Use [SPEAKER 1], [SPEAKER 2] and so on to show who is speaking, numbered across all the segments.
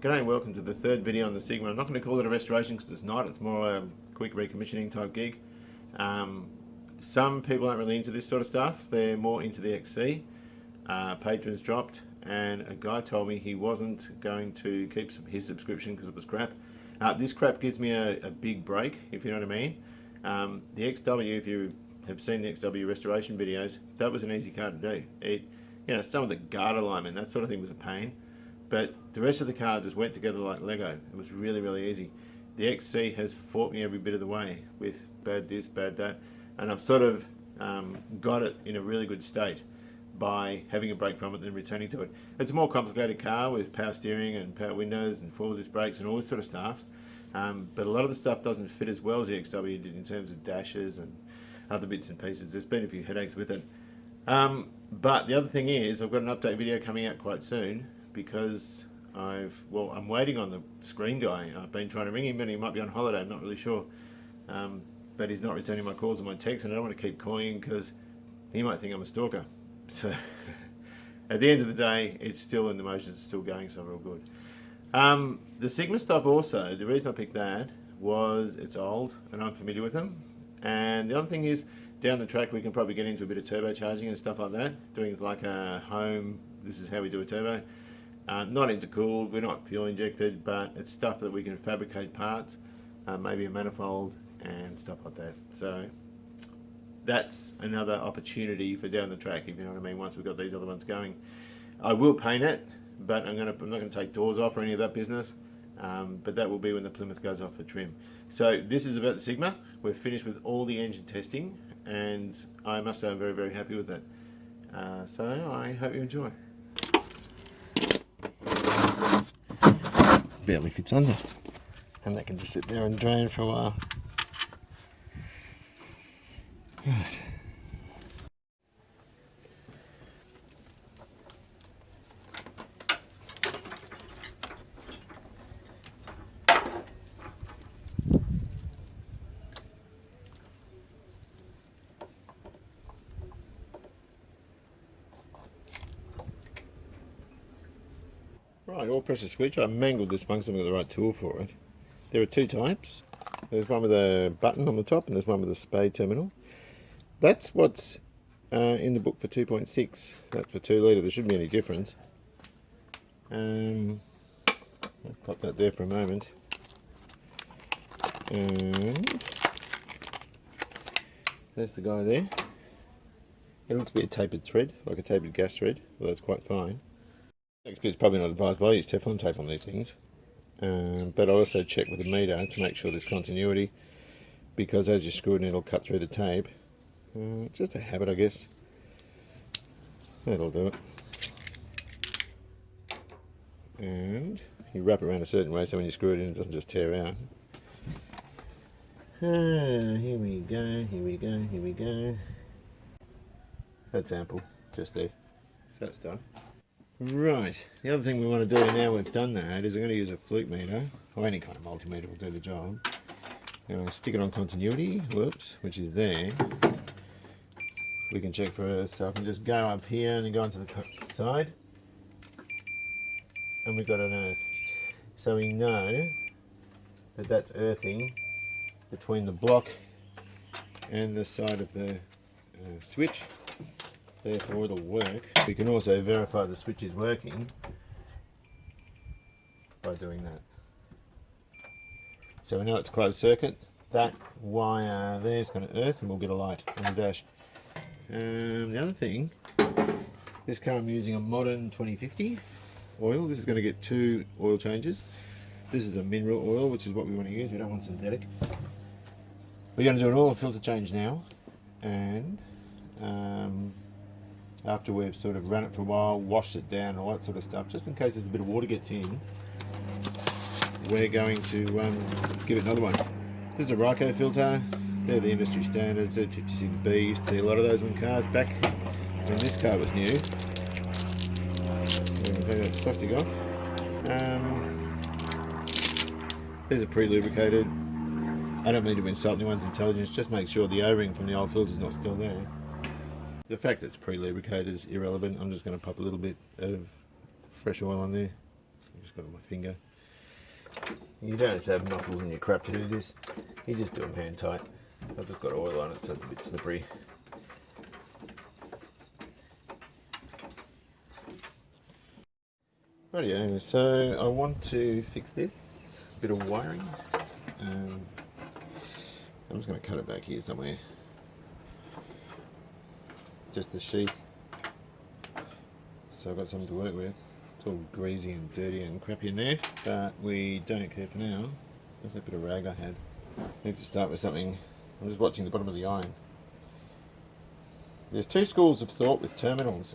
[SPEAKER 1] G'day and welcome to the third video on the Sigma. I'm not going to call it a restoration because it's not, it's more a quick recommissioning type gig. Some people aren't really into this sort of stuff, they're more into the XC. Patrons dropped and a guy told me he wasn't going to keep his subscription because it was crap. This crap gives me a big break, if you know what I mean. The XW, if you have seen the XW restoration videos, that was an easy car to do. Some of the guard alignment, that sort of thing was a pain. But the rest of the car just went together like Lego. It was really, really easy. The XC has fought me every bit of the way with bad this, bad that. And I've sort of got it in a really good state by having a break from it and returning to it. It's a more complicated car with power steering and power windows and forward disc brakes and all this sort of stuff. But a lot of the stuff doesn't fit as well as the XW did in terms of dashes and other bits and pieces. There's been a few headaches with it. But the other thing is, I've got an update video coming out quite soon, because I'm waiting on the screen guy. I've been trying to ring him and he might be on holiday, I'm not really sure. But he's not returning my calls and my texts, and I don't want to keep calling because he might think I'm a stalker. So at the end of the day, it's still in the motions, it's still going, so we're all good. The Sigma stuff also, the reason I picked that was it's old and I'm familiar with them. And the other thing is, down the track we can probably get into a bit of turbocharging and stuff like that, doing like a home, this is how we do a turbo. Not intercooled, we're not fuel injected, but it's stuff that we can fabricate parts, maybe a manifold and stuff like that. So that's another opportunity for down the track, if you know what I mean, once we've got these other ones going. I will paint it, but I'm not going to take doors off or any of that business, but that will be when the Plymouth goes off for trim. So this is about the Sigma. We're finished with all the engine testing and I must say I'm very, very happy with it. So I hope you enjoy. Barely fits under, and that can just sit there and drain for a while. Right. Right, all pressure switch. I mangled this one because I haven't got the right tool for it. There are two types. There's one with a button on the top and there's one with a spade terminal. That's what's in the book for 2.6. That's for 2 litre. There shouldn't be any difference. I'll pop that there for a moment. And there's the guy there. It looks to be a tapered thread, like a tapered gas thread. Well, that's quite fine. Next bit's probably not advised, but I use Teflon tape on these things. But I also check with the meter to make sure there's continuity, because as you screw it in, it'll cut through the tape. It's just a habit, I guess. That'll do it. And you wrap it around a certain way so when you screw it in, it doesn't just tear out. Here we go, here we go, here we go. That's ample, just there. That's done. Right, the other thing we want to do now we've done that is I'm going to use a fluke meter, or any kind of multimeter will do the job. Now stick it on continuity, whoops, which is there. We can check for, so I can just go up here and go onto the side. And we've got an earth. So we know that that's earthing between the block and the side of the switch. Therefore it'll work. We can also verify the switch is working by doing that. So we know it's closed circuit. That wire there is going to earth and we'll get a light on the dash. The other thing, this car I'm using a modern 2050 oil. This is going to get 2 oil changes. This is a mineral oil, which is what we want to use. We don't want synthetic. We're going to do an oil filter change now, and after we've sort of run it for a while, washed it down, all that sort of stuff, just in case there's a bit of water gets in, we're going to give it another one. This is a Ryco filter. They're the industry standard, Z56B. Used to see a lot of those on cars back when this car was new. We're going to take that plastic off. These are pre-lubricated. I don't mean to insult anyone's intelligence, just make sure the O-ring from the old filter is not still there. The fact that it's pre-lubricated is irrelevant. I'm just going to pop a little bit of fresh oil on there. I've just got it on my finger. You don't have to have muscles in your crap to do this. You just do them hand tight. I've just got oil on it so it's a bit slippery. Rightio, so I want to fix this bit of wiring. I'm just going to cut it back here somewhere. Just the sheath. So I've got something to work with. It's all greasy and dirty and crappy in there, but we don't care for now. There's that bit of rag I had. I need to start with something. I'm just watching the bottom of the iron. There's two schools of thought with terminals.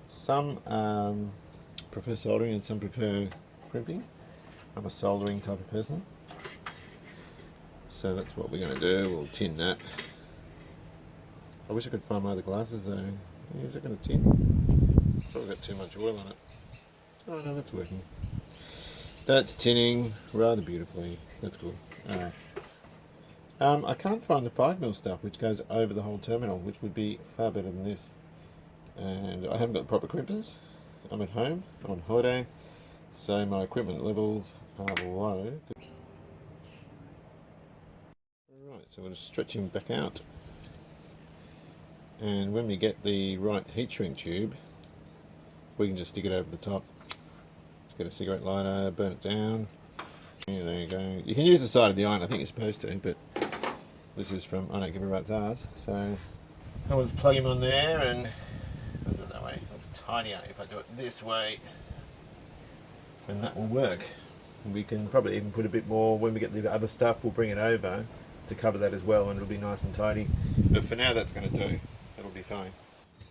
[SPEAKER 1] Some prefer soldering and some prefer crimping. I'm a soldering type of person. So that's what we're going to do. We'll tin that. I wish I could find my other glasses though. Is it going to tin? Probably got too much oil on it. Oh no, that's working. That's tinning rather beautifully. That's good. Alright. I can't find the 5mm stuff which goes over the whole terminal, which would be far better than this. And I haven't got proper crimpers. I'm at home, I'm on holiday, so my equipment levels are low. Alright, so we're just stretching back out. And when we get the right heat shrink tube, we can just stick it over the top. Just get a cigarette lighter, burn it down. Yeah, there you go. You can use the side of the iron, I think you're supposed to, but this is from I Don't Give a Rat's Arse. So I'll just plug him on there and I'll do it that way. It's tidier if I do it this way, and that will work. And we can probably even put a bit more when we get the other stuff. We'll bring it over to cover that as well, and it'll be nice and tidy. But for now, that's going to do. It'll be fine.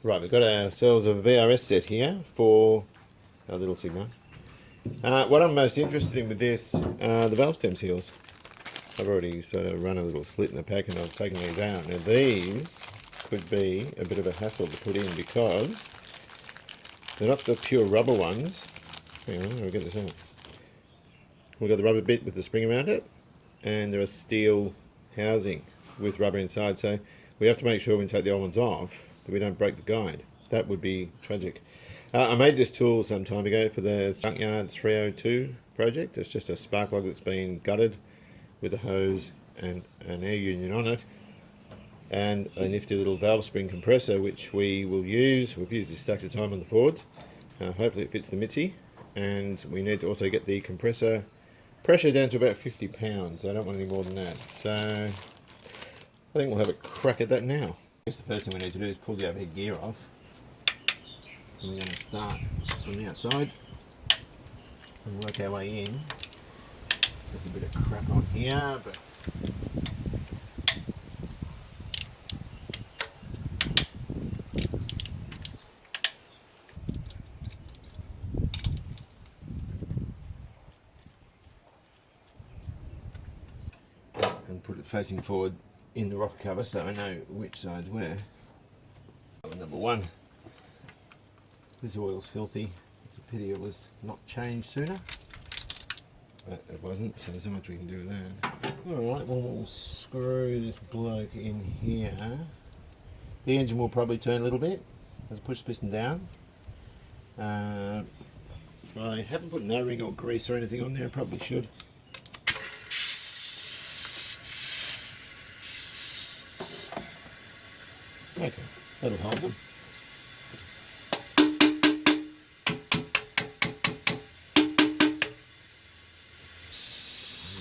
[SPEAKER 1] Right, we've got ourselves a VRS set here for our little Sigma. What I'm most interested in with this are the valve stem seals. I've already sort of run a little slit in the pack and I've taken these out. Now these could be a bit of a hassle to put in because they're not the pure rubber ones. Hang on, I'll get this out. We've got the rubber bit with the spring around it, and they're a steel housing with rubber inside, so we have to make sure when we take the old ones off that we don't break the guide. That would be tragic. I made this tool some time ago for the Junkyard 302 project. It's just a spark plug that's been gutted with a hose and an air union on it, and a nifty little valve spring compressor which we will use. We've used this stacks of time on the Fords. Hopefully it fits the Mitsubishi, and we need to also get the compressor pressure down to about 50 pounds. I don't want any more than that. So I think we'll have a crack at that now. I guess the first thing we need to do is pull the overhead gear off. And we're going to start from the outside and work our way in. There's a bit of crap on here, but and put it facing forward in the rocker cover so I know which side's where. Number one. This oil's filthy. It's a pity it was not changed sooner. But it wasn't, so there's not much we can do with that. Alright, well we'll screw this bloke in here. The engine will probably turn a little bit as I push the piston down. I haven't put no ring or grease or anything on there, I probably should. Okay, that'll hold them.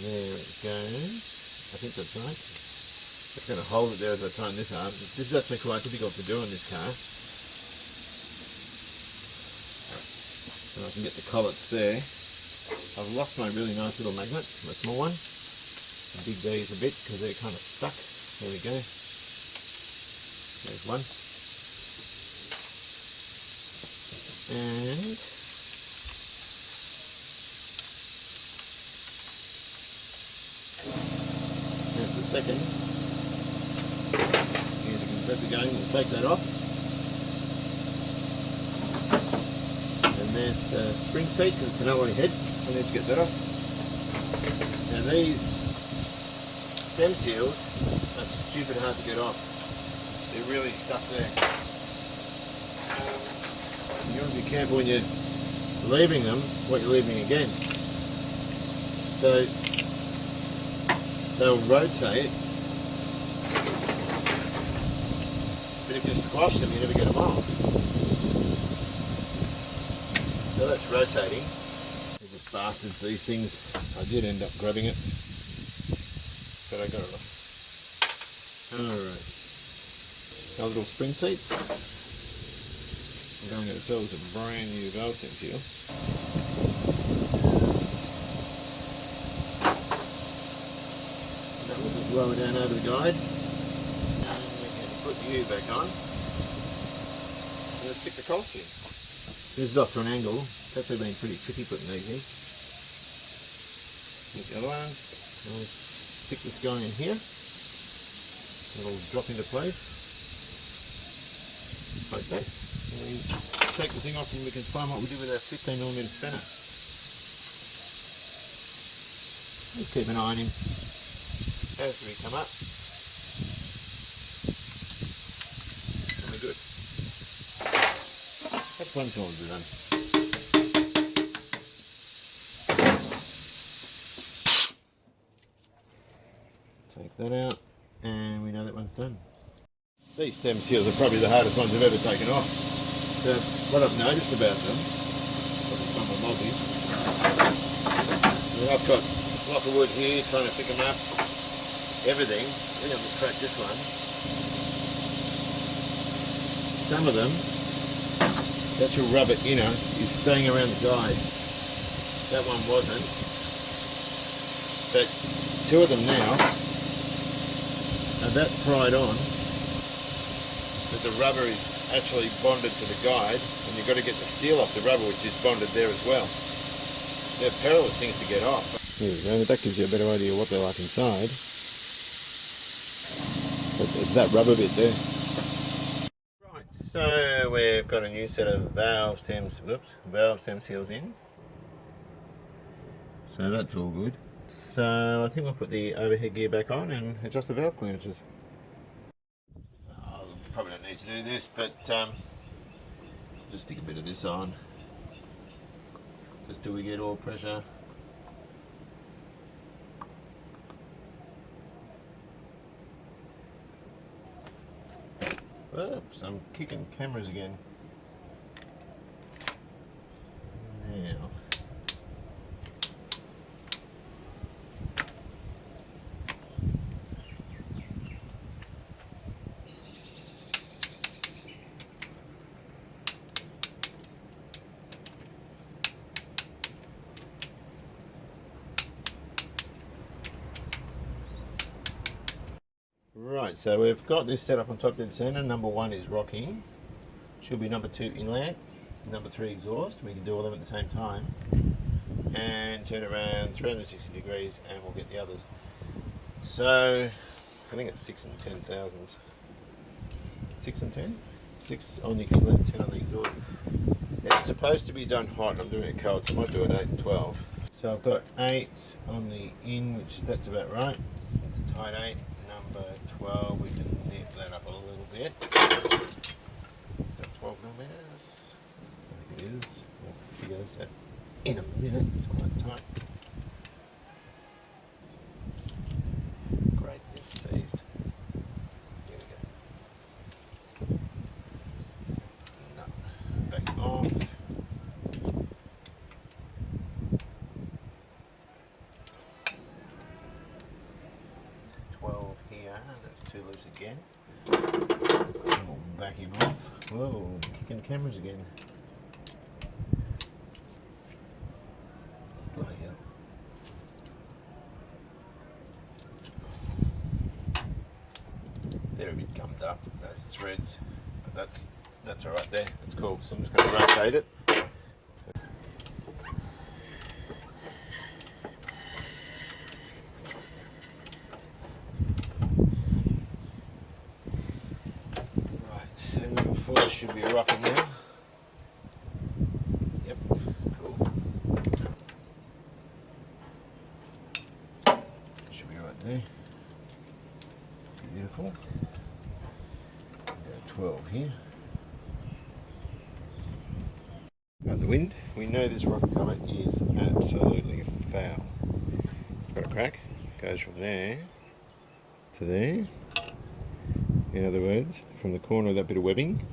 [SPEAKER 1] There it goes. I think that's right. It's going to hold it there as I tighten this up. This is actually quite difficult to do on this car. And I can get the collets there. I've lost my really nice little magnet, my small one. I dig these a bit because they're kind of stuck. There we go. There's one. And there's the second. Here's the compressor going, we'll take that off. And there's a spring seat because it's an alloy head. I need to get that off. Now these stem seals are stupid hard to get off. They're really stuck there. You want to be careful when you're leaving them what you're leaving against. So they'll rotate, but if you squash them, you never get them off. So that's rotating. They're just bastards, these things. I did end up grabbing it, but I got it off. Alright. Our little spring seat. We're going to get ourselves a brand new valve stem seal. That will just lower down over the guide. And we can put the U back on. And let's stick the colts in. This is off to an angle. It's actually been pretty tricky putting these in. Here's the other one. And we'll stick this guy in here. It'll drop into place. Like that. And we take the thing off and we can find what we do with our 15mm spanner. Just keep an eye on him as we come up. And we're good. That's one cylinder done. Take that out, and we know that one's done. These stem seals are probably the hardest ones I've ever taken off. So what I've noticed about them, some of my mozzies, I've got a block of wood here trying to pick them up, everything. Then I'm going to crack this one. Some of them, that your rubber inner is staying around the guide. That one wasn't. But two of them now are that pried on that the rubber is actually bonded to the guide, and you've got to get the steel off the rubber, which is bonded there as well. They're perilous things to get off. There we go, that gives you a better idea of what they're like inside. But there's that rubber bit there. Right, so we've got a new set of valve stem seals in. So that's all good. So I think we'll put the overhead gear back on and adjust the valve clearances. Probably don't need to do this, but just stick a bit of this on just till we get oil pressure. Oops, I'm kicking cameras again. Now. Right, so we've got this set up on top of the center. Number 1 is rocking. Should be number 2 inlet. Number 3 exhaust. We can do all of them at the same time. And turn around 360 degrees and we'll get the others. So, I think it's 6 and 10 thousandths. 6 and 10? 6 on the inlet, 10 on the exhaust. It's supposed to be done hot. I'm doing it cold, so I might do it 8 and 12. So I've got 8 on the in, which that's about right. It's a tight 8. Number 12, we can nip that up a little bit. Is that 12 millimeters? I think it is. We'll figure this out in a minute. It's quite tight. Great, it's seized. Here we go. No. Back off. That's too loose again. And we'll back him off. Whoa, kicking cameras again. Bloody hell. They're a bit gummed up, those threads. But that's alright there. That's cool. So I'm just going to rotate it. Should be rocking now. Yep, cool. Should be right there. Beautiful. Go 12 here. Got the wind. We know this rocket cover is absolutely foul. It's got a crack, goes from there to there. In other words, from the corner of that bit of webbing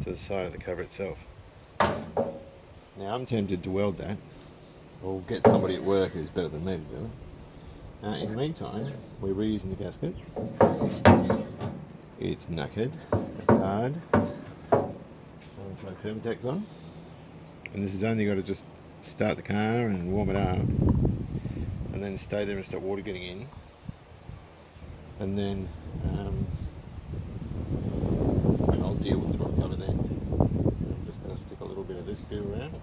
[SPEAKER 1] to the side of the cover itself. Now I'm tempted to weld that, or get somebody at work who's better than me to do it. In the meantime, we're reusing the gasket. It's knackered, it's hard. I'll throw Permatex on. And this has only got to just start the car and warm it up, and then stay there and stop water getting in. And then I'll deal with the rock cover then. I'm just going to stick a little bit of this goo around.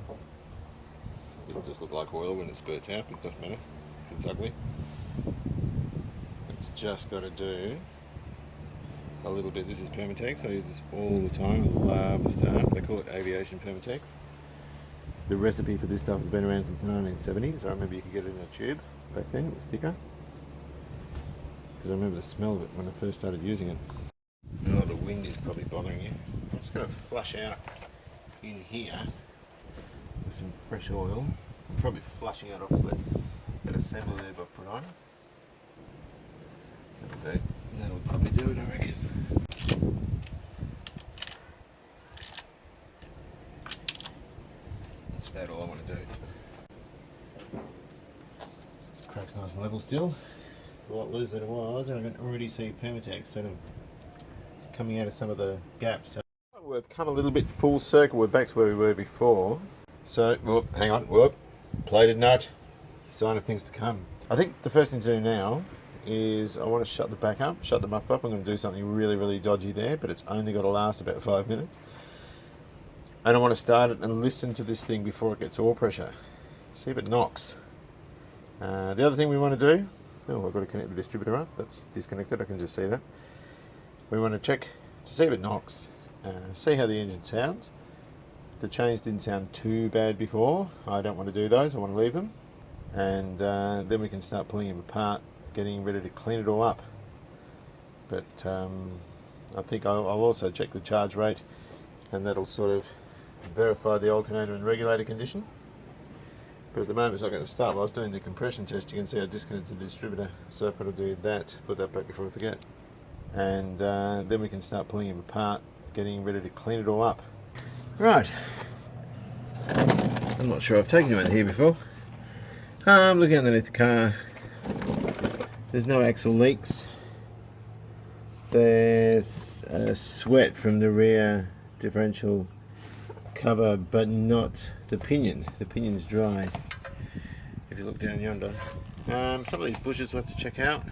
[SPEAKER 1] It'll just look like oil when it spurts out, but it doesn't matter because it's ugly. It's just got to do a little bit. This is Permatex. I use this all the time. I love the stuff. They call it aviation Permatex. The recipe for this stuff has been around since the 1970s. I remember you could get it in a tube back then. It was thicker. Because I remember the smell of it when I first started using it. Oh, the wind is probably bothering you. I'm just going to flush out in here with some fresh oil. I'm probably flushing out off that assembly lube I've put on. That'll probably do it, I reckon. That's about all I want to do. Crack's nice and level still. It's a lot looser than it was, and I can already see Permatex sort of coming out of some of the gaps. So we've come a little bit full circle. We're back to where we were before. So, whoop, hang on, whoop, plated nut, sign of things to come. I think the first thing to do now is I want to shut the back up, shut the muff up. I'm going to do something really dodgy there, but it's only got to last about 5 minutes. And I want to start it and listen to this thing before it gets oil pressure. See if it knocks. The other thing we want to do, I've got to connect the distributor up. That's disconnected, I can just see that. We want to check to see if it knocks, see how the engine sounds. The chains didn't sound too bad before. I don't want to do those, I want to leave them. And then we can start pulling them apart, getting ready to clean it all up. But I think I'll also check the charge rate, and that'll sort of verify the alternator and regulator condition. But at the moment it's not going to start. While I was doing the compression test, you can see I disconnected the distributor, so I've got to do that, put that back before I forget. And then we can start pulling them apart, getting ready to clean it all up. Right, I'm not sure I've taken you in here before. I'm looking underneath the car. There's no axle leaks. There's sweat from the rear differential cover, but not the pinion. The pinion's dry. If you look down yonder, some of these bushes we'll have to check out.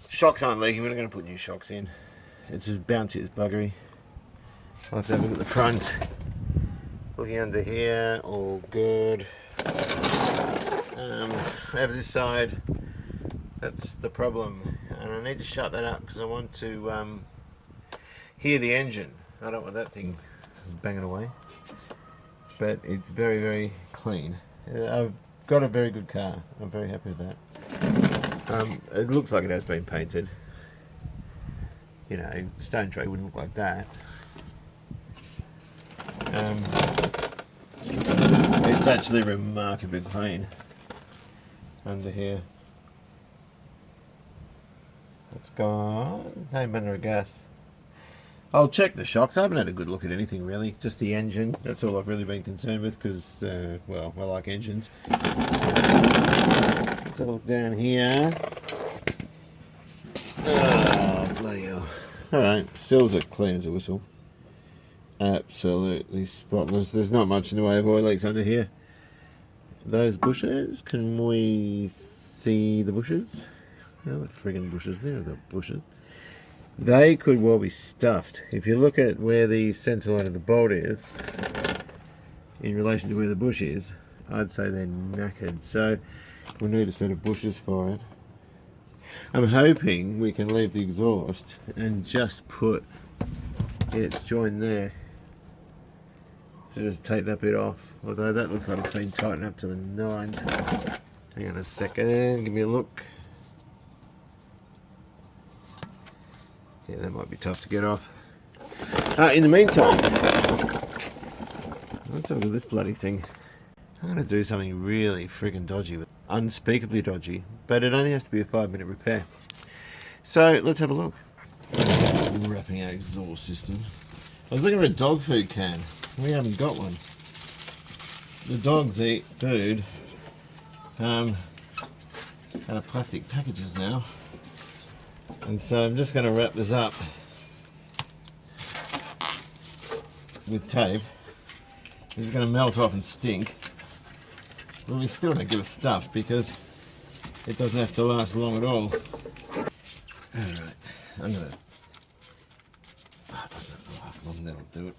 [SPEAKER 1] Shocks aren't leaking. We're not going to put new shocks in. It's as bouncy as buggery. I'll have to have a look at the front. Looking under here, all good. Over this side, that's the problem, and I need to shut that up because I want to hear the engine. I don't want that thing banging away, but it's very clean. I've got a very good car. I'm very happy with that. It looks like it has been painted. You know, stone tray wouldn't look like that. It's actually remarkably clean under here. It's got no manner of gas. I'll check the shocks. I haven't had a good look at anything really, just the engine. That's all I've really been concerned with because, well, I like engines. Let's have a look down here. Oh, bloody hell. Alright, sills are clean as a whistle. Absolutely spotless. There's not much in the way of oil leaks under here. Those bushes, can we see the bushes? Oh, the friggin' bushes, there are the bushes. They could well be stuffed. If you look at where the centre line of the bolt is, in relation to where the bush is, I'd say they're knackered. So we need a set of bushes for it. I'm hoping we can leave the exhaust and just put its joint there. So just take that bit off, although that looks like it's been tightened up to the nines. Hang on a second, give me a look. Yeah, that might be tough to get off. In the meantime, Let's have a look at this bloody thing. I'm going to do something really friggin' dodgy, unspeakably dodgy, but it only has to be a 5-minute repair. So let's have a look. Wrapping our exhaust system. I was looking for a dog food can. We haven't got one. The dogs eat food out of plastic packages now. And so I'm just going to wrap this up with tape. This is going to melt off and stink. But we still don't give a stuff because it doesn't have to last long at all. Alright, I'm going to... Oh, it doesn't have to last long, that'll do it.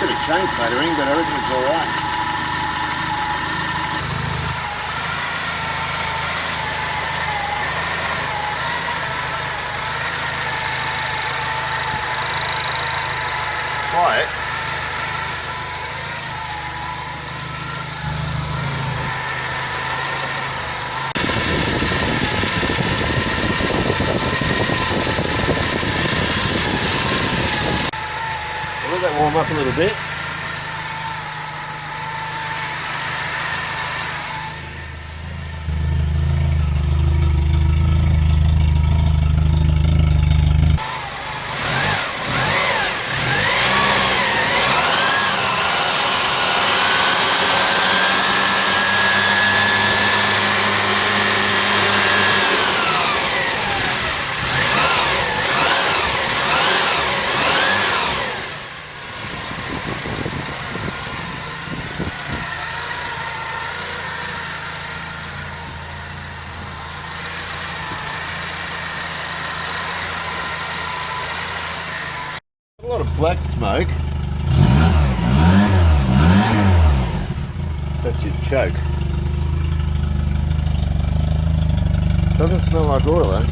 [SPEAKER 1] Bit of chain clattering, but I reckon it's alright. Quiet. I'll let that warm up a little bit. A lot of black smoke. That's your choke. Doesn't smell like oil though.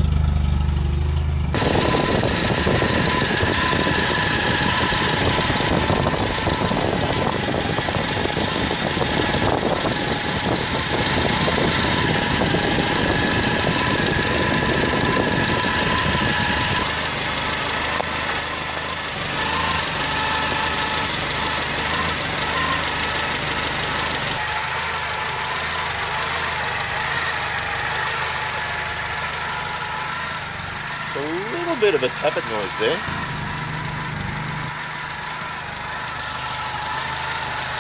[SPEAKER 1] A little bit of a tappet noise there.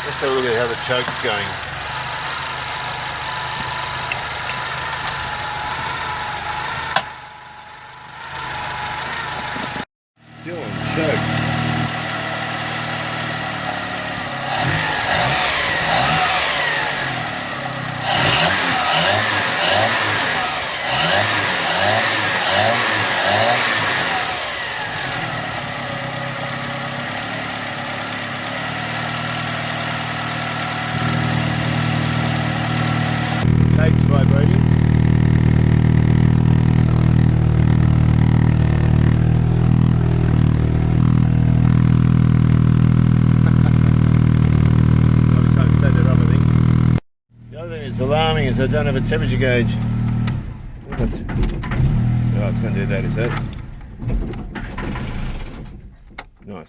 [SPEAKER 1] Let's have a look at how the choke's going. Still on choke. Tape's vibrating. Probably time to take that off, I think. The other thing that's alarming is I don't have a temperature gauge. What? Oh, it's going to do that, is it? Nice.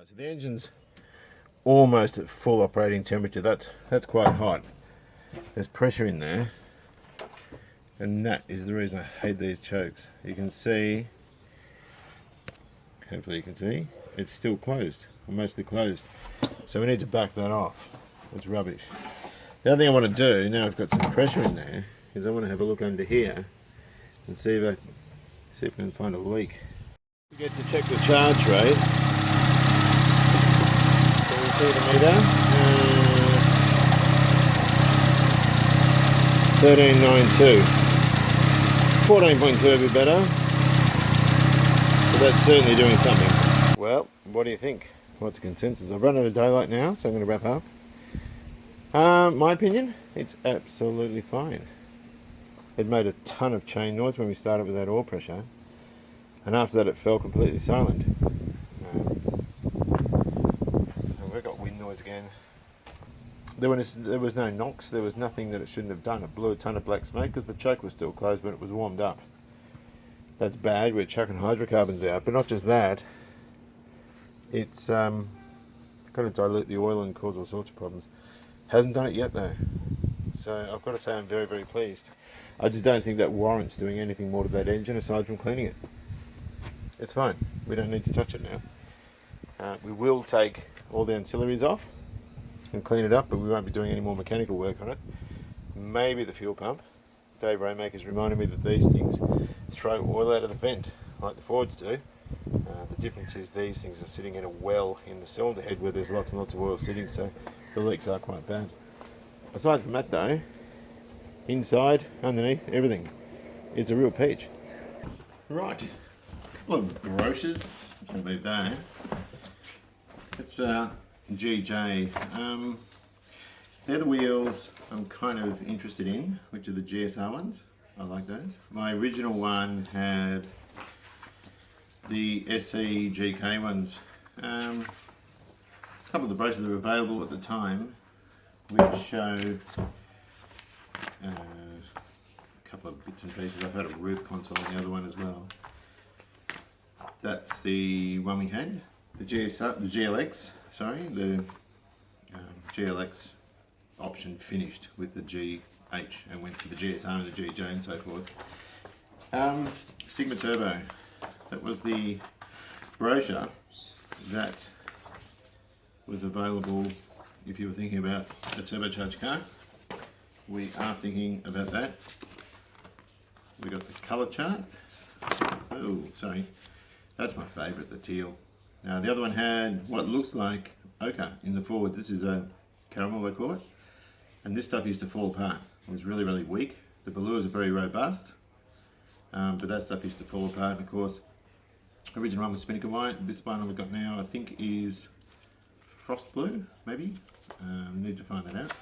[SPEAKER 1] So the engine's almost at full operating temperature. That's quite hot. There's pressure in there, and that is the reason I hate these chokes. You can see, hopefully you can see, it's still closed, or mostly closed. So we need to back that off. It's rubbish. The other thing I want to do, now I've got some pressure in there, is I want to have a look under here and see if I can find a leak. We get to check the charge rate. See the meter, 13.92, 14.2 would be better, but that's certainly doing something. Well, what do you think? what's the consensus? I've run out of daylight now, so I'm going to wrap up. My opinion, it's absolutely fine. It made a ton of chain noise when we started with that oil pressure, and after that it fell completely silent. And we've got wind noise again. There was no knocks, there was nothing that it shouldn't have done. It blew a ton of black smoke because the choke was still closed but it was warmed up. That's bad, we're chucking hydrocarbons out, but not just that, it's going to dilute the oil and cause all sorts of problems. Hasn't done it yet though, so I've got to say I'm very, very pleased. I just don't think that warrants doing anything more to that engine aside from cleaning it. It's fine, we don't need to touch it now. We will take all the ancillaries off and clean it up, but we won't be doing any more mechanical work on it. Maybe the fuel pump. Dave Raymaker's reminded me that these things throw oil out of the vent like the Fords do. The difference is these things are sitting in a well in the cylinder head where there's lots and lots of oil sitting, so the leaks are quite bad. Aside from that though, inside, underneath, everything, it's a real peach. Right, a couple of brochures. It's going to be there. It's GJ. They're the wheels I'm kind of interested in, which are the GSR ones. I like those. My original one had the SE GK ones. A couple of the brochures that were available at the time, which show a couple of bits and pieces. I've had a roof console on the other one as well. That's the one we had, the GLX. Sorry, the GLX option finished with the GH and went to the GSR and the GJ and so forth. Sigma Turbo, that was the brochure that was available if you were thinking about a turbocharged car. We are thinking about that. We got the colour chart. Oh, sorry, that's my favourite, the teal. Now the other one had what looks like ochre in the forward. This is a caramel, they call it. And this stuff used to fall apart. It was really, really weak. The velours are very robust, but that stuff used to fall apart. And of course, the original one was Spinnaker White. This one we've got now, I think, is Frost Blue, maybe. Need to find that out.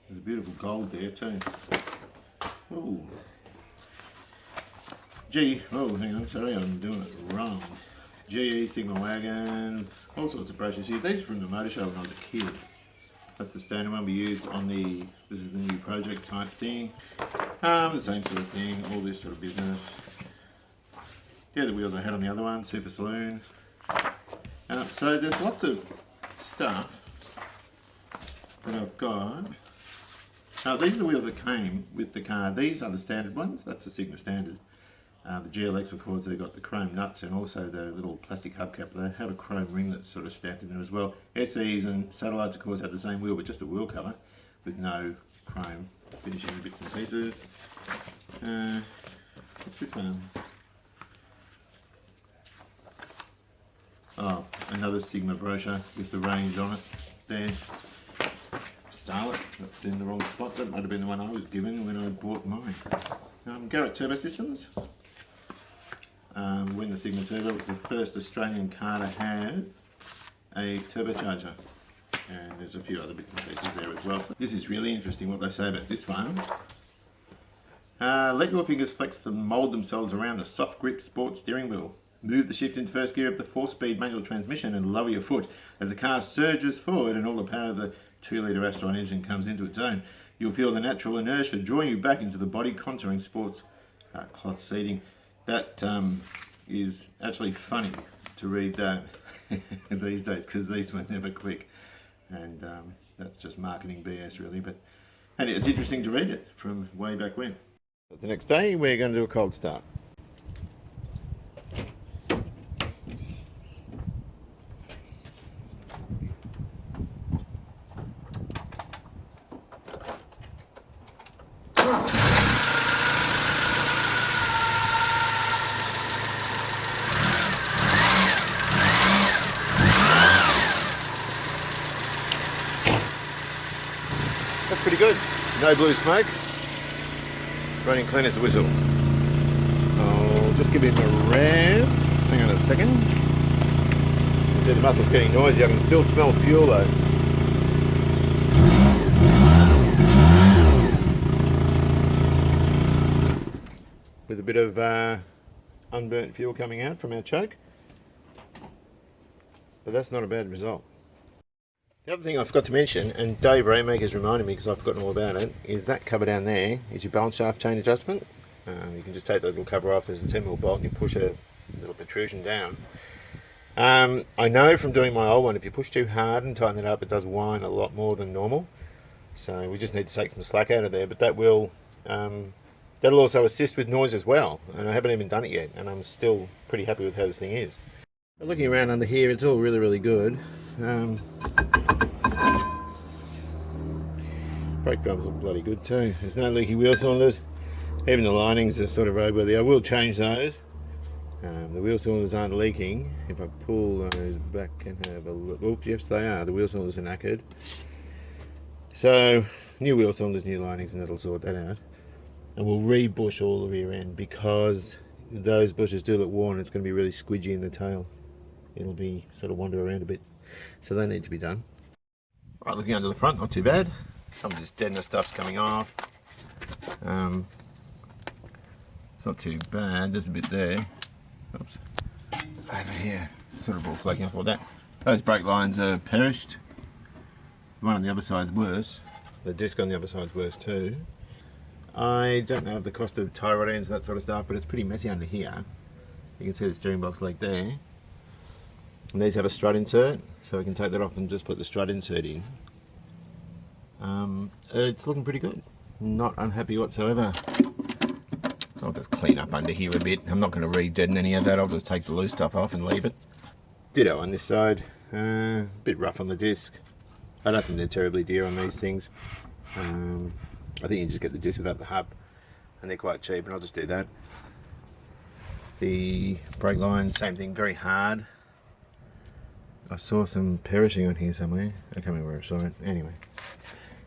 [SPEAKER 1] There's a beautiful gold there too. Oh, oh, hang on, sorry, I'm doing it wrong. GE, Sigma Wagon, all sorts of brochures here. These are from the motor show when I was a kid. That's the standard one we used on the, this is the new project type thing. The same sort of thing, all this sort of business. Yeah, the wheels I had on the other one, Super Saloon. So there's lots of stuff that I've got. These are the wheels that came with the car. These are the standard ones, that's the Sigma standard. The GLX, of course, they've got the chrome nuts and also the little plastic hubcap. They have a chrome ring that's sort of stamped in there as well. SEs and Satellites, of course, have the same wheel, but just a wheel cover with no chrome finishing bits and pieces. What's this one? Oh, another Sigma brochure with the range on it there. Starlet, that's in the wrong spot. That might have been the one I was given when I bought mine. Garrett Turbo Systems. When the Sigma Turbo was the first Australian car to have a turbocharger, and there's a few other bits and pieces there as well. So this is really interesting what they say about this one. Let your fingers flex and mould themselves around the soft grip sport steering wheel. Move the shift into first gear of the 4-speed manual transmission and lower your foot as the car surges forward and all the power of the 2-litre Astron engine comes into its own. You'll feel the natural inertia drawing you back into the body contouring sports cloth seating. That is actually funny to read that these days because these were never quick, and that's just marketing BS really, but and it's interesting to read it from way back when. But the next day we're going to do a cold start. That's pretty good. No blue smoke. Running clean as a whistle. I'll just give him a rev. Hang on a second. See, the muffler's getting noisy. I can still smell fuel though. With a bit of unburnt fuel coming out from our choke. But that's not a bad result. The other thing I forgot to mention, and Dave Raymaker's reminded me because I've forgotten all about it, is that cover down there is your balance shaft chain adjustment. You can just take the little cover off. There's a 10mm bolt and you push a little protrusion down. I know from doing my old one, if you push too hard and tighten it up, it does whine a lot more than normal. So we just need to take some slack out of there, but that will that'll also assist with noise as well. And I haven't even done it yet, and I'm still pretty happy with how this thing is. But looking around under here, it's all really, really good. Brake drums look bloody good too. There's no leaky wheel cylinders. Even the linings are sort of roadworthy. I will change those. The wheel cylinders aren't leaking. If I pull those back and have a look. Oops, yes they are. The wheel cylinders are knackered. So, new wheel cylinders, new linings, and that'll sort that out. And we'll re-bush all the rear end because those bushes do look worn. It's going to be really squidgy in the tail. It'll be sort of wander around a bit. So they need to be done. Right, looking under the front, not too bad. Some of this deadener stuff's coming off. It's not too bad, there's a bit there. Oops. Over here, sort of all flaking off all that. Those brake lines are perished. The one on the other side's worse. The disc on the other side's worse too. I don't know the cost of tie rod ends and that sort of stuff, but it's pretty messy under here. You can see the steering box leg there. And these have a strut insert, so we can take that off and just put the strut insert in. It's looking pretty good. Not unhappy whatsoever. I'll just clean up under here a bit. I'm not going to re-deaden any of that. I'll just take the loose stuff off and leave it. Ditto on this side. A bit rough on the disc. I don't think they're terribly dear on these things. I think you can just get the disc without the hub, and they're quite cheap, and I'll just do that. The brake line, same thing, very hard. I saw some perishing on here somewhere. I can't remember where I saw it. Anyway,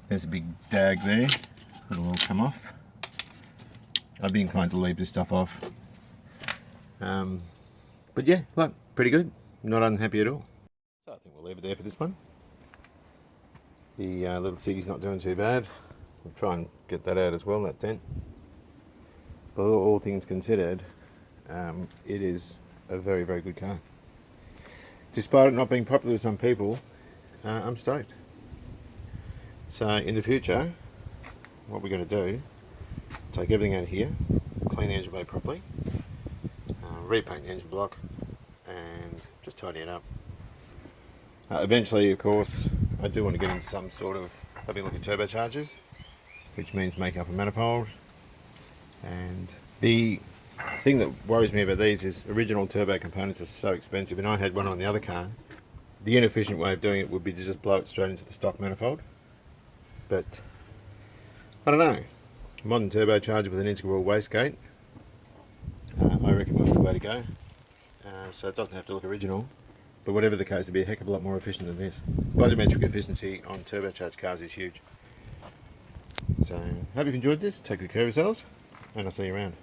[SPEAKER 1] there's a big dag there. It'll all come off. I'd be inclined to leave this stuff off. But yeah, look, pretty good. Not unhappy at all. So I think we'll leave it there for this one. The little Siggy's not doing too bad. We'll try and get that out as well, that dent. But all things considered, it is a very, very good car. Despite it not being popular with some people, I'm stoked. So in the future, what we're going to do, take everything out of here, clean the engine bay properly, repaint the engine block, and just tidy it up. Eventually, of course, I do want to get into some sort of having a look at turbochargers, which means make up a manifold. And the thing that worries me about these is original turbo components are so expensive, and I had one on the other car. The inefficient way of doing it would be to just blow it straight into the stock manifold. But I don't know. A modern turbocharger with an integral wastegate, I reckon was the way to go. So it doesn't have to look original, but whatever the case, it'd be a heck of a lot more efficient than this. Volumetric efficiency on turbocharged cars is huge. So hope you've enjoyed this. Take good care of yourselves, and I'll see you around.